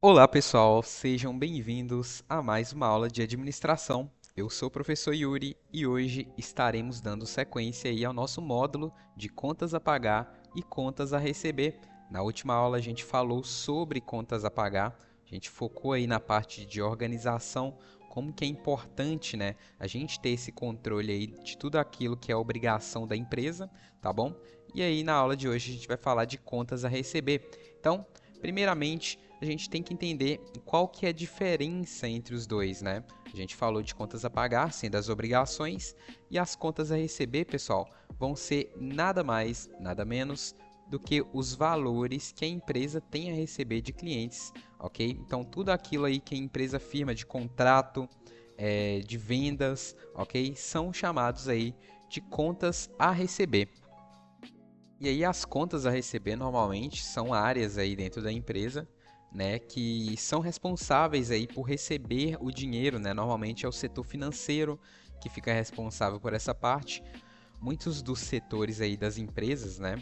Olá, pessoal, sejam bem-vindos a mais uma aula de administração. Eu sou o professor Yuri e hoje estaremos dando sequência aí ao nosso módulo de contas a pagar e contas a receber. Na última aula a gente falou sobre contas a pagar, a gente focou aí na parte de organização, como que é importante, né, a gente ter esse controle aí de tudo aquilo que é obrigação da empresa, tá bom? E aí na aula de hoje a gente vai falar de contas a receber. Então, primeiramente, a gente tem que entender qual que é a diferença entre os dois, né? A gente falou de contas a pagar, sendo as obrigações, e as contas a receber, pessoal, vão ser nada mais, nada menos do que os valores que a empresa tem a receber de clientes, ok? Então, tudo aquilo aí que a empresa firma de contrato, de vendas, ok? São chamados aí de contas a receber. E aí as contas a receber normalmente são áreas aí dentro da empresa, né, que são responsáveis aí por receber o dinheiro, né? Normalmente é o setor financeiro que fica responsável por essa parte. Muitos dos setores aí das empresas, né,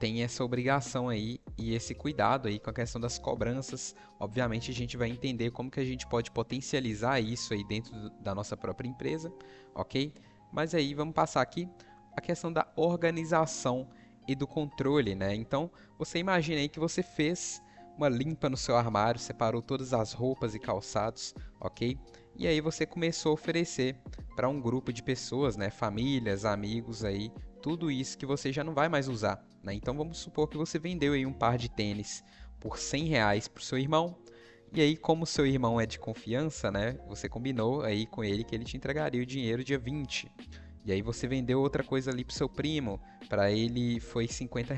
têm essa obrigação aí e esse cuidado aí com a questão das cobranças. Obviamente a gente vai entender como que a gente pode potencializar isso aí dentro da nossa própria empresa, ok? Mas aí vamos passar aqui a questão da organização e do controle, né? Então, você imagina aí que você fez uma limpa no seu armário, separou todas as roupas e calçados, ok? E aí você começou a oferecer para um grupo de pessoas, né? Famílias, amigos aí, tudo isso que você já não vai mais usar, né? Então, vamos supor que você vendeu aí um par de tênis por R$ 100 para o seu irmão. E aí, como seu irmão é de confiança, né? Você combinou aí com ele que ele te entregaria o dinheiro dia 20. E aí você vendeu outra coisa ali pro seu primo, para ele foi R$ 50,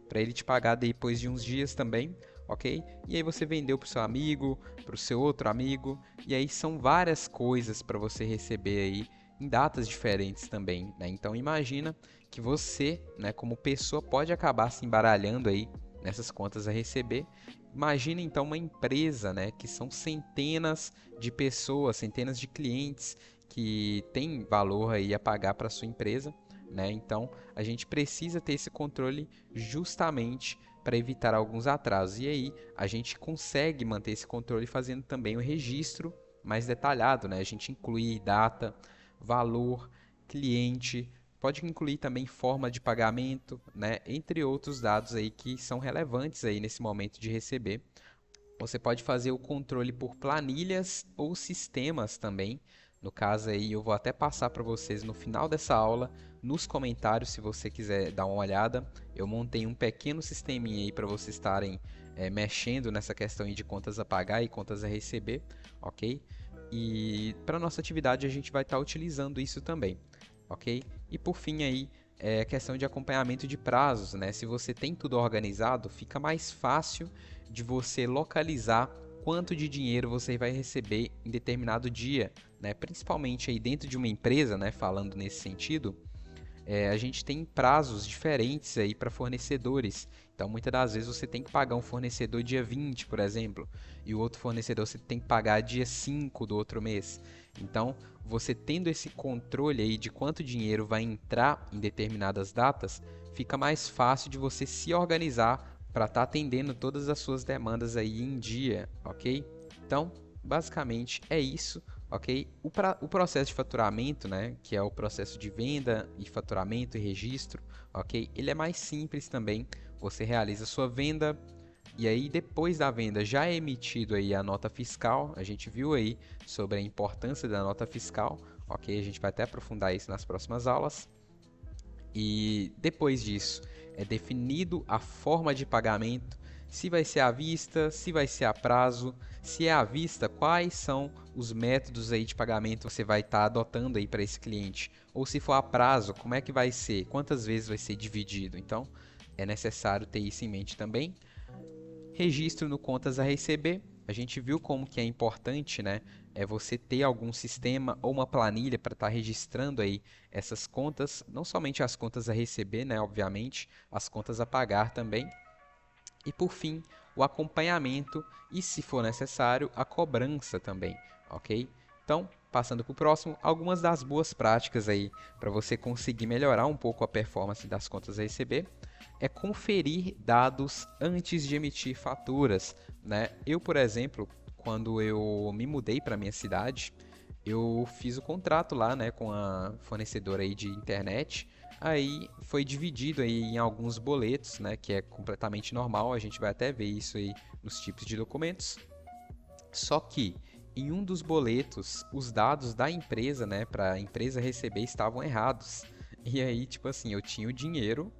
para ele te pagar depois de uns dias também, ok? E aí você vendeu pro seu amigo, pro seu outro amigo, e aí são várias coisas para você receber aí em datas diferentes também, né? Então imagina que você, né, como pessoa, pode acabar se embaralhando aí nessas contas a receber. Imagina então uma empresa, né, que são centenas de pessoas, centenas de clientes que tem valor aí a pagar para sua empresa, né? Então a gente precisa ter esse controle justamente para evitar alguns atrasos. E aí a gente consegue manter esse controle fazendo também o registro mais detalhado, né? A gente inclui data, valor, cliente, pode incluir também forma de pagamento, né? Entre outros dados aí que são relevantes aí nesse momento de receber. Você pode fazer o controle por planilhas ou sistemas também. No caso aí, eu vou até passar para vocês no final dessa aula, nos comentários, se você quiser dar uma olhada. Eu montei um pequeno sisteminha aí para vocês estarem mexendo nessa questão aí de contas a pagar e contas a receber, ok? E para nossa atividade a gente vai estar utilizando isso também, ok? E por fim aí, questão de acompanhamento de prazos, né? Se você tem tudo organizado, fica mais fácil de você localizar quanto de dinheiro você vai receber em determinado dia, né? Principalmente aí dentro de uma empresa, né? Falando nesse sentido, a gente tem prazos diferentes aí para fornecedores. Então, muitas das vezes você tem que pagar um fornecedor dia 20, por exemplo, e o outro fornecedor você tem que pagar dia 5 do outro mês. Então, você tendo esse controle aí de quanto dinheiro vai entrar em determinadas datas, fica mais fácil de você se organizar para estar atendendo todas as suas demandas aí em dia, ok? Então, basicamente é isso, ok? O processo de faturamento, né, que é o processo de venda e faturamento e registro, ok? Ele é mais simples também. Você realiza a sua venda e aí depois da venda já é emitido aí a nota fiscal. A gente viu aí sobre a importância da nota fiscal, ok? A gente vai até aprofundar isso nas próximas aulas. E depois disso é definido a forma de pagamento, se vai ser à vista, se vai ser a prazo, se é à vista, quais são os métodos aí de pagamento que você vai estar adotando aí para esse cliente, ou se for a prazo, como é que vai ser, quantas vezes vai ser dividido. Então, é necessário ter isso em mente também. Registro no contas a receber. A gente viu como que é importante, né? É você ter algum sistema ou uma planilha para estar registrando aí essas contas, não somente as contas a receber, né? Obviamente, as contas a pagar também. E por fim, o acompanhamento e, se for necessário, a cobrança também, ok? Então, passando para o próximo, algumas das boas práticas aí para você conseguir melhorar um pouco a performance das contas a receber é conferir dados antes de emitir faturas. né? Eu, por exemplo, quando eu me mudei para minha cidade, eu fiz o contrato lá, né, com a fornecedora aí de internet. Aí foi dividido aí em alguns boletos, né, que é completamente normal. A gente vai até ver isso aí nos tipos de documentos. Só que em um dos boletos, os dados da empresa, né, para a empresa receber estavam errados. E aí, tipo assim, eu tinha o dinheiro,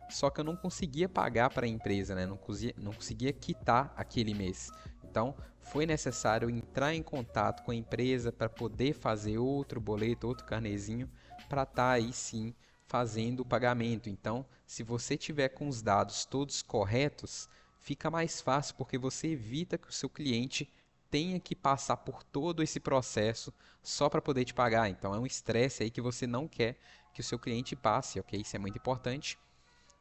só que eu não conseguia pagar para a empresa, né? Não conseguia quitar aquele mês. Então, foi necessário entrar em contato com a empresa para poder fazer outro boleto, outro carnezinho, para estar aí sim fazendo o pagamento. Então, se você tiver com os dados todos corretos, fica mais fácil porque você evita que o seu cliente tenha que passar por todo esse processo só para poder te pagar. Então, é um estresse aí que você não quer que o seu cliente passe, ok? Isso é muito importante.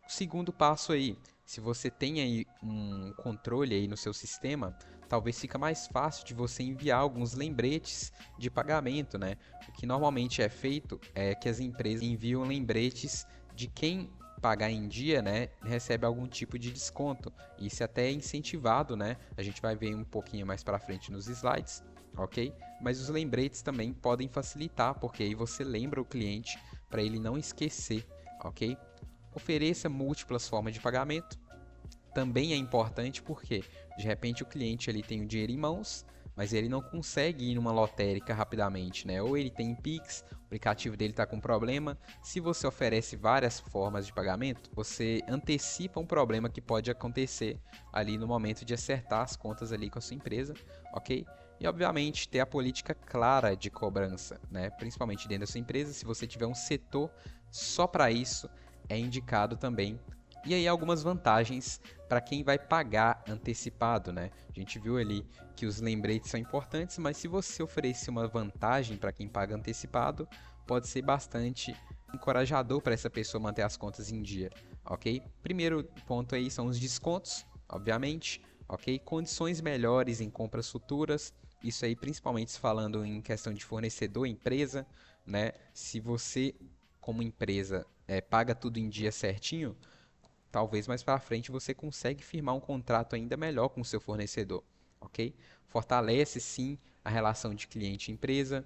O segundo passo aí, se você tem aí um controle aí no seu sistema, talvez fica mais fácil de você enviar alguns lembretes de pagamento, né? O que normalmente é feito é que as empresas enviam lembretes de quem pagar em dia, né, recebe algum tipo de desconto. Isso até é incentivado, né? A gente vai ver um pouquinho mais para frente nos slides, ok? Mas os lembretes também podem facilitar, porque aí você lembra o cliente para ele não esquecer, ok? Ofereça múltiplas formas de pagamento. Também é importante porque, de repente, o cliente ele tem o dinheiro em mãos, mas ele não consegue ir numa lotérica rapidamente, né? Ou ele tem Pix, o aplicativo dele está com problema. Se você oferece várias formas de pagamento, você antecipa um problema que pode acontecer ali no momento de acertar as contas ali com a sua empresa, ok? E, obviamente, ter a política clara de cobrança, né? Principalmente dentro da sua empresa. Se você tiver um setor só para isso, é indicado também. E aí algumas vantagens para quem vai pagar antecipado, né? A gente viu ali que os lembretes são importantes, mas se você oferecer uma vantagem para quem paga antecipado, pode ser bastante encorajador para essa pessoa manter as contas em dia, ok? Primeiro ponto aí são os descontos, obviamente, ok? Condições melhores em compras futuras, isso aí principalmente falando em questão de fornecedor, empresa, né? Se você, como empresa, paga tudo em dia certinho, talvez mais para frente você consegue firmar um contrato ainda melhor com o seu fornecedor, ok? Fortalece sim a relação de cliente e empresa.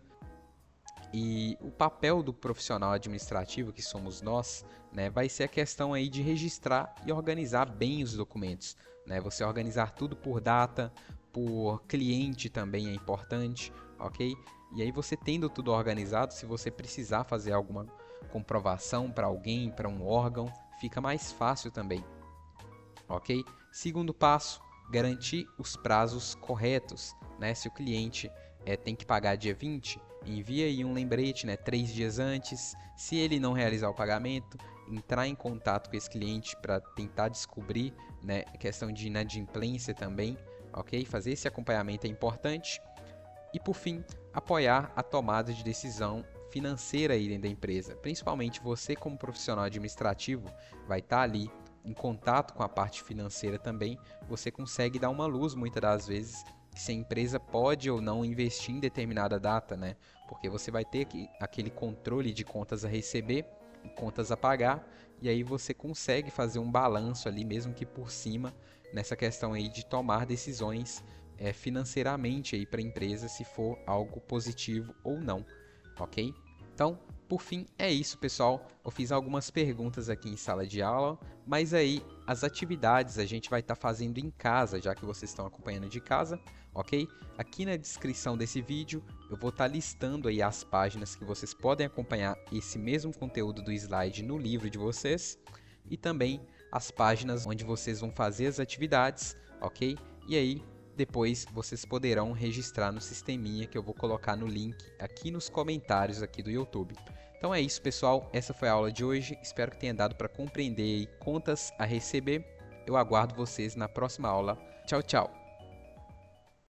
E o papel do profissional administrativo, que somos nós, né, vai ser a questão aí de registrar e organizar bem os documentos, né? Você organizar tudo por data, por cliente também é importante, ok? E aí você tendo tudo organizado, se você precisar fazer alguma comprovação para alguém, para um órgão, fica mais fácil também, ok? Segundo passo, garantir os prazos corretos, né? Se o cliente tem que pagar dia 20, envia aí um lembrete, né, 3 dias antes. Se ele não realizar o pagamento, entrar em contato com esse cliente para tentar descobrir, né, a questão de inadimplência também, ok? Fazer esse acompanhamento é importante. E por fim, apoiar a tomada de decisão financeira aí dentro da empresa. Principalmente você como profissional administrativo vai estar ali em contato com a parte financeira também. Você consegue dar uma luz muitas das vezes se a empresa pode ou não investir em determinada data, né? Porque você vai ter aquele controle de contas a receber e contas a pagar, e aí você consegue fazer um balanço ali, mesmo que por cima, nessa questão aí de tomar decisões financeiramente aí para a empresa, se for algo positivo ou não, ok? Então, por fim, é isso, pessoal. Eu fiz algumas perguntas aqui em sala de aula, mas aí as atividades a gente vai estar fazendo em casa, já que vocês estão acompanhando de casa, ok? Aqui na descrição desse vídeo eu vou estar listando aí as páginas que vocês podem acompanhar esse mesmo conteúdo do slide no livro de vocês e também as páginas onde vocês vão fazer as atividades, ok? E aí depois vocês poderão registrar no sisteminha que eu vou colocar no link aqui nos comentários aqui do YouTube. Então é isso, pessoal. Essa foi a aula de hoje. Espero que tenha dado para compreender contas a receber. Eu aguardo vocês na próxima aula. Tchau, tchau!